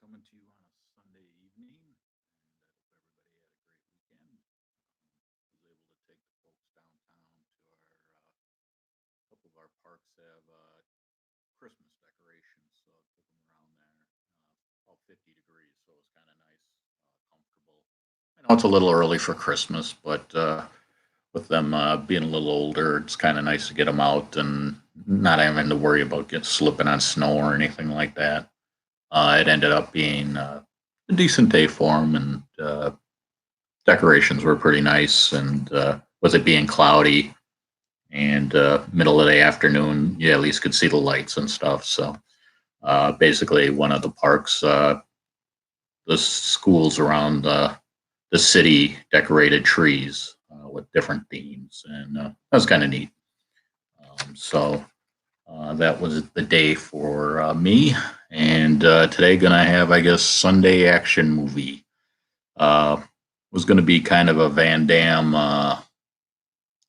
coming to you on a Sunday evening, and I hope everybody had a great weekend. Was able to take the folks downtown to a couple of our parks have Christmas decorations, so I took them around there. About 50 degrees, so it was kind of nice, comfortable. I know it's a little early for Christmas, but with them being a little older, it's kind of nice to get them out and not having to worry about getting slipping on snow or anything like that. It ended up being a decent day for them, and decorations were pretty nice. And with it being cloudy and middle of the afternoon, you at least could see the lights and stuff. So basically, one of the parks, the schools around the city decorated trees with different themes, and that was kind of neat. So that was the day for me, and today gonna have, I guess, Sunday action movie. Was gonna be kind of a Van Damme,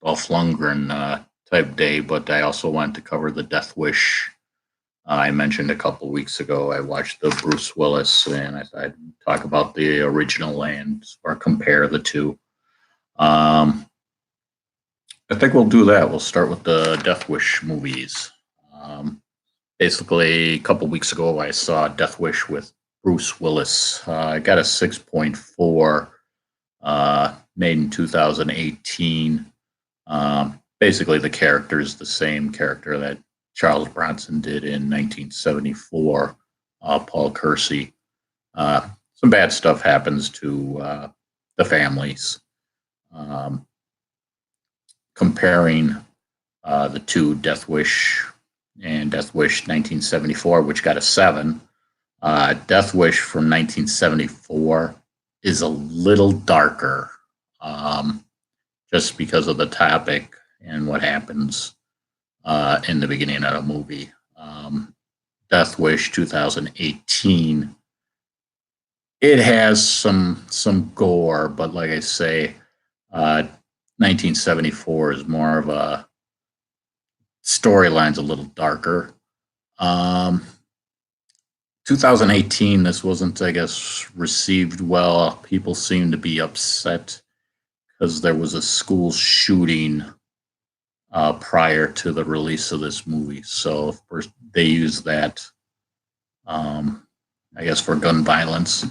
Dolph Lundgren type day, but I also wanted to cover the Death Wish. I mentioned a couple weeks ago I watched the Bruce Willis, and I thought I'd talk about the original and or compare the two. I think we'll do that. We'll start with the Death Wish movies. Basically, a couple weeks ago, I saw Death Wish with Bruce Willis. I got a 6.4, made in 2018. Basically, the character is the same character that Charles Bronson did in 1974, Paul Kersey. Some bad stuff happens to the families. Comparing the two, Death Wish and Death Wish 1974, which got a 7. Death Wish from 1974 is a little darker, just because of the topic and what happens in the beginning of the movie. Death Wish 2018, it has some gore, but like I say, 1974 is more of a storyline's a little darker. 2018, this wasn't, I guess, received well. People seem to be upset because there was a school shooting prior to the release of this movie. So of course they used that, I guess, for gun violence.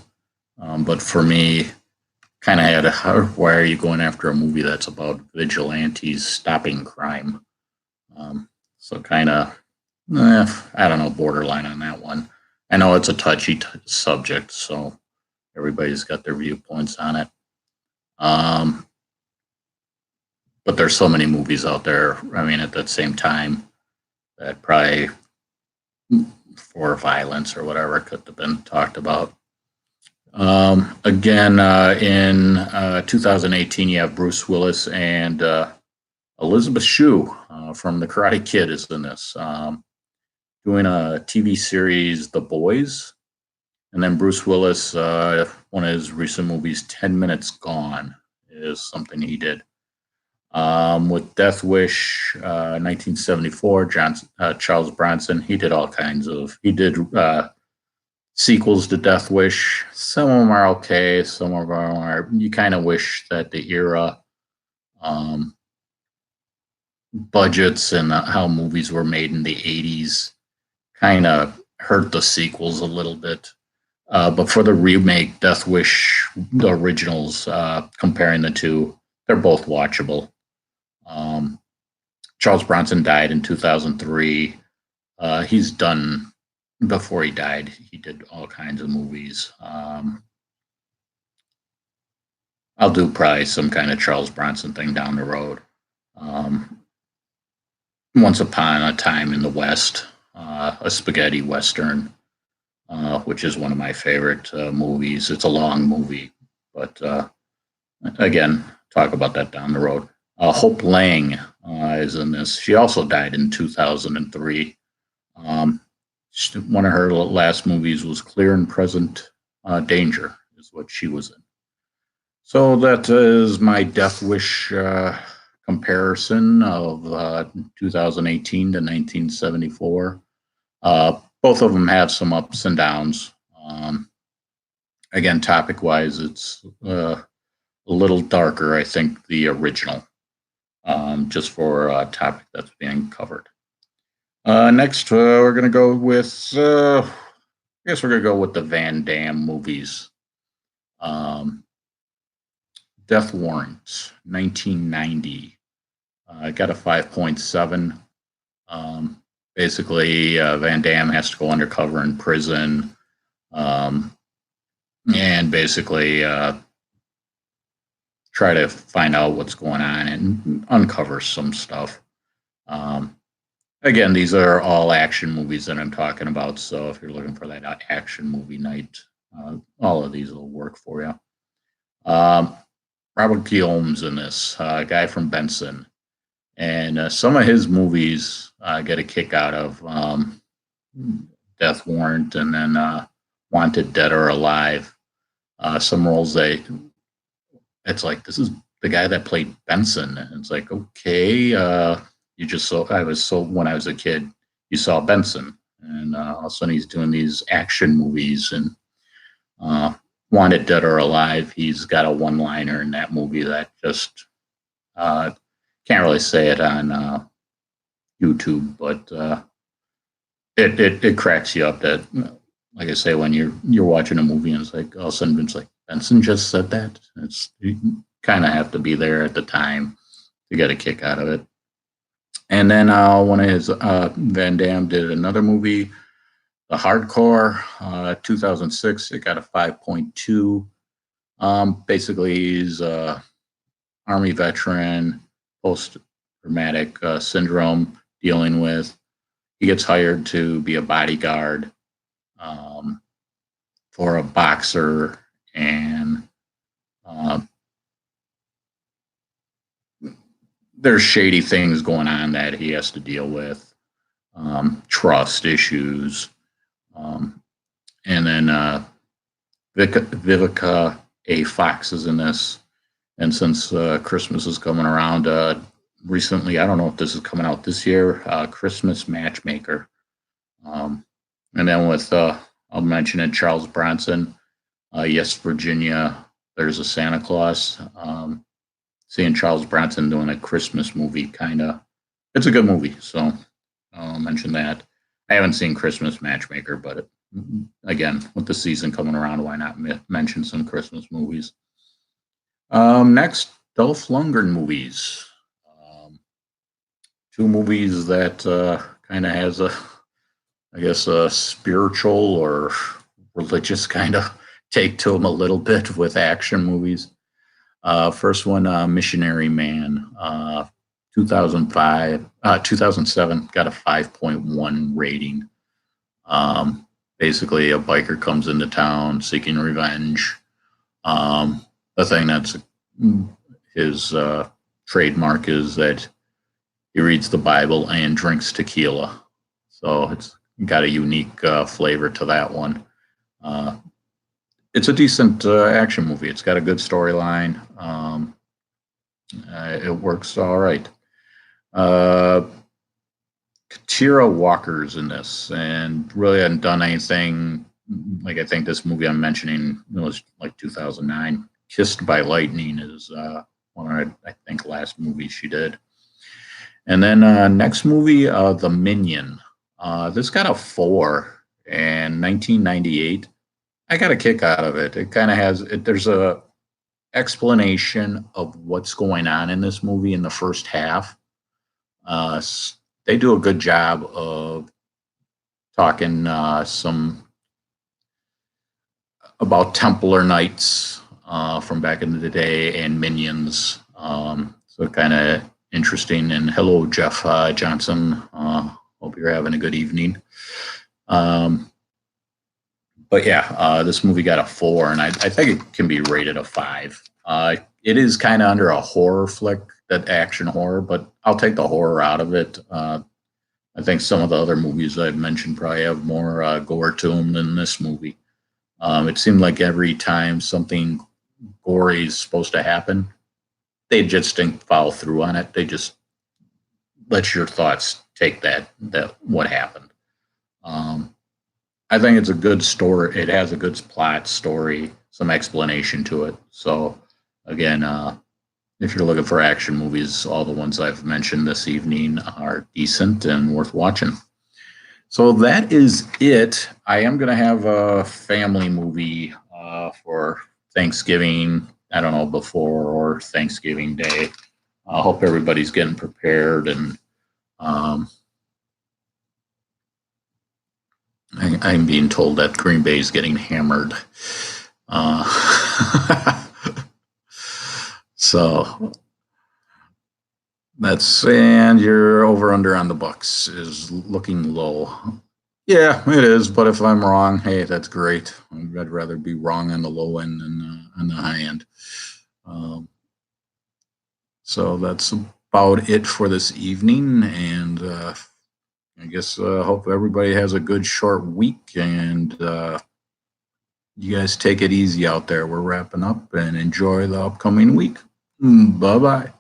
But for me, kind of had a, why are you going after a movie that's about vigilantes stopping crime? So kind of, I don't know, borderline on that one. I know it's a touchy subject, so everybody's got their viewpoints on it. But there's so many movies out there, I mean, at that same time, that probably for violence or whatever could have been talked about. Again, in 2018, you have Bruce Willis and Elisabeth Shue from The Karate Kid is in this, doing a TV series, The Boys. And then Bruce Willis, one of his recent movies, 10 Minutes Gone, is something he did. With Death Wish, 1974, Charles Bronson, he did all kinds of, he did sequels to Death Wish. Some of them are okay, some of them are, you kind of wish that the era, budgets and how movies were made in the 80s kind of hurt the sequels a little bit. But for the remake, Death Wish, the originals, comparing the two, they're both watchable. Charles Bronson died in 2003. He's done, before he died, he did all kinds of movies. I'll do probably some kind of Charles Bronson thing down the road. Once Upon a Time in the West, a spaghetti western, which is one of my favorite movies. It's a long movie, but again, talk about that down the road. Hope Lang is in this. She also died in 2003. One of her last movies was Clear and Present Danger, is what she was in. So that is my Death Wish comparison of 2018 to 1974. Both of them have some ups and downs. Again, topic wise, it's a little darker, I think, the original, just for a topic that's being covered. Next, we're going to go with, I guess we're going to go with the Van Damme movies. Death Warrant, 1990. Got a 5.7. Basically, Van Damme has to go undercover in prison, and basically try to find out what's going on and uncover some stuff. Again, these are all action movies that I'm talking about, so if you're looking for that action movie night, all of these will work for you. Robert Guillaume's in this, guy from Benson. And some of his movies get a kick out of Death Warrant and then Wanted Dead or Alive. Some roles it's like, this is the guy that played Benson. And it's like, okay, when I was a kid, you saw Benson. And all of a sudden he's doing these action movies. And Wanted Dead or Alive, he's got a one-liner in that movie that just can't really say it on YouTube, but it cracks you up that, like I say, when you're watching a movie and it's like all of a sudden it's like, Benson just said that. You kind of have to be there at the time to get a kick out of it. And then one of his Van Damme did another movie, The Hardcore, 2006. It got a 5.2. Basically, he's a Army veteran, post-traumatic syndrome dealing with. He gets hired to be a bodyguard for a boxer, and there's shady things going on that he has to deal with, trust issues. And then Vivica A. Fuchs is in this. And since Christmas is coming around, recently, I don't know if this is coming out this year, Christmas Matchmaker. And then with, I'll mention it, Charles Bronson, Yes, Virginia, There's a Santa Claus. Seeing Charles Bronson doing a Christmas movie, it's a good movie, so I'll mention that. I haven't seen Christmas Matchmaker, but again, with the season coming around, why not mention some Christmas movies? Next, Dolph Lundgren movies. Two movies that kind of has a spiritual or religious kind of take to them a little bit with action movies. First one, Missionary Man, 2007, got a 5.1 rating. Basically, a biker comes into town seeking revenge. The thing that's his trademark is that he reads the Bible and drinks tequila. So it's got a unique flavor to that one. It's a decent action movie. It's got a good storyline. It works all right. Katira Walker's in this, and really hadn't done anything. Like, I think this movie I'm mentioning was like 2009. Kissed by Lightning is one of, I think, last movies she did. And then next movie, The Minion. This got a 4 in 1998. I got a kick out of it. It kind of has, there's a explanation of what's going on in this movie in the first half. They do a good job of talking some about Templar Knights from back in the day and Minions. So kind of interesting. And hello, Jeff Johnson. Hope you're having a good evening. But yeah, this movie got a 4, and I think it can be rated a 5. It is kind of under a horror flick, that action horror, but I'll take the horror out of it. I think some of the other movies I've mentioned probably have more gore to them than this movie. It seemed like every time something gory is supposed to happen, they just didn't follow through on it. They just let your thoughts take that what happened. I think it's a good story. It has a good plot, story, some explanation to it. So again, if you're looking for action movies, all the ones I've mentioned this evening are decent and worth watching. So that is it. I am going to have a family movie for Thanksgiving. I don't know, before or Thanksgiving Day. I hope everybody's getting prepared. And I'm being told that Green Bay is getting hammered. So that's, and your over under on the Bucks is looking low. Yeah, it is. But if I'm wrong, hey, that's great. I'd rather be wrong on the low end than on the high end. So that's about it for this evening. And I guess hope everybody has a good short week. And you guys take it easy out there. We're wrapping up and enjoy the upcoming week. Bye-bye.